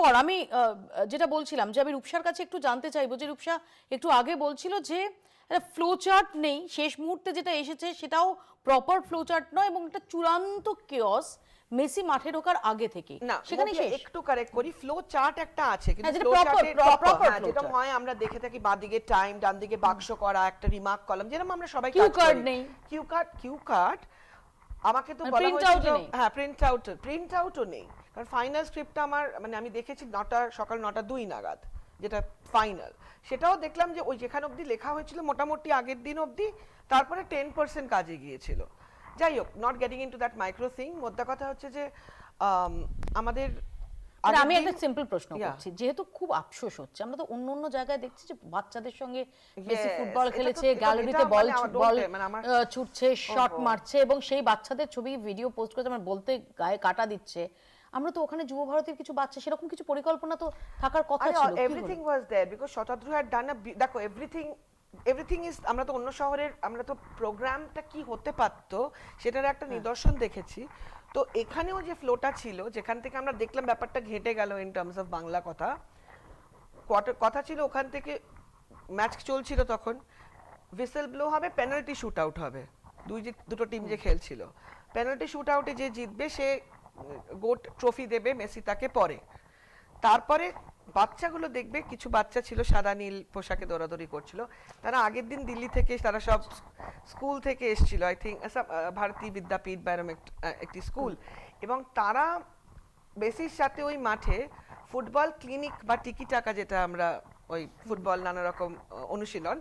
পর আমি যেটা বলছিলাম যে আমি রূপসার কাছে একটু জানতে চাইবো যে রূপসা একটু আগে বলছিল যে ফ্লো চার্ট নেই, শেষ মুহূর্তে যেটা এসেছে সেটাও প্রপার ফ্লো চার্ট নয় এবং একটা চূড়ান্ত কেওস মেসি মাঠে ঢোকার আগে থেকে না সেখানে শেষ। একটু কারেক্ট করি, ফ্লো চার্ট একটা আছে কিন্তু হ্যাঁ, যেটা ফ্লো proper, চার্টে proper flow যেটা chart। হয় আমরা দেখে থাকি বাঁদিকে টাইম, ডান দিকে বাক্স করা একটা রিমার্ক কলাম, যেরকম আমরা সবাই Cue কাজ card করি। নেই। কিউ কার্ড আমাকে তো মানে বলা print out হয়েছিল, নেই। হ্যাঁ প্রিন্ট আউটও নেই, কারণ ফাইনাল স্ক্রিপ্টটা আমার মানে আমি দেখেছি সকাল 9টা 2 নাগাদ, যেটা ফাইনাল সেটাও দেখলাম যে ওই যেখানে অবধি লেখা হয়েছিল মোটামুটি আগের দিন অবধি, তারপরে 10% কাজে গিয়েছিল। যাই হোক, not getting into that micro thing, মোদ্দা কথা হচ্ছে যে আমাদের মানে আগের আমি দিন- একটা সিম্পল প্রশ্ন Yeah. করছি, যেহেতু খুব আফসোস হচ্ছে, আমরা তো অন্য অন্য জায়গায় দেখছি যে বাচ্চাদের সঙ্গে মেসি Yes, ফুটবল এটা তো- খেলেছে, এটা- গ্যালারিতে এটা বল মানে আমার বল don't- মানে আমার- ছুটছে, শট ওহো। মারছে এবং সেই বাচ্চাদের ছবি ভিডিও পোস্ট করেছে, আমার বলতে গায়ে কাটা দিচ্ছে। আমরা তো ওখানে যুব ভারতীর কিছু বাচ্চা, সেরকম কিছু পরিকল্পনা তো থাকার কথা ছিল, কি হলো? Everything was there because Shatadru had done দেখো এভরিথিং ইজ, আমরা তো অন্য শহরের, আমরা তো প্রোগ্রামটা কি হতে পারতো সেটার একটা নিদর্শন দেখেছি। তো এখানেও যে ফ্লোটা ছিল, যেখান থেকে আমরা দেখলাম ব্যাপারটা ঘেটে গেল ইন টার্মস অফ বাংলা কথা ছিল, ওখান থেকে ম্যাচ চলছিল, তখন হুইসেল ব্লো হবে, পেনাল্টি শুট আউট হবে, দুটো টিম যে খেলছিল, পেনাল্টি শুট আউটে যে জিতবে সে গোট ট্রফি দেবে মেসি তাকে পরে। তারপরে বাচ্চাগুলো দেখবে, কিছু বাচ্চা ছিল সাদা নীল পোশাকে দৌড়াদৌড়ি করছিল, তারা আগের দিন দিল্লি থেকে, তারা সব স্কুল থেকে এসেছিল, আই থিঙ্ক ভারতী বিদ্যাপীঠ বা এরম একটি স্কুল, এবং তারা মেসির সাথে ওই মাঠে ফুটবল ক্লিনিক বা টিকি টাকা, যেটা আমরা ওই ফুটবল নানা রকম অনুশীলন,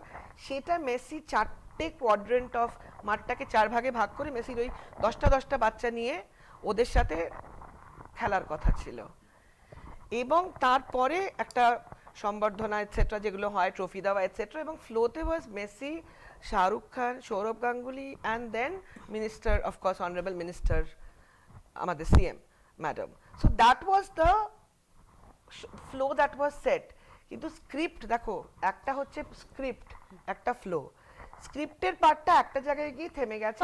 সেটা মেসি 4টে কোয়াড্রেন্ট অফ মাঠটাকে 4 ভাগে ভাগ করে মেসির ওই 10টা বাচ্চা নিয়ে ওদের সাথে খেলার কথা ছিল। এবং তারপরে একটা সম্বর্ধনা এটসেট্রা যেগুলো হয়, ট্রফি দেওয়া এটসেট্রা, এবং ফ্লোতে was Messi, Shahrukh Khan, Sourav Ganguly, and then minister, of course honourable minister আমাদের CM madam. So that was the flow that was set. কিন্তু স্ক্রিপ্ট দেখো, একটা হচ্ছে স্ক্রিপ্ট, একটা ফ্লো, স্ক্রিপ্টের পার্টটা একটা জায়গায় গিয়ে থেমে গেছে।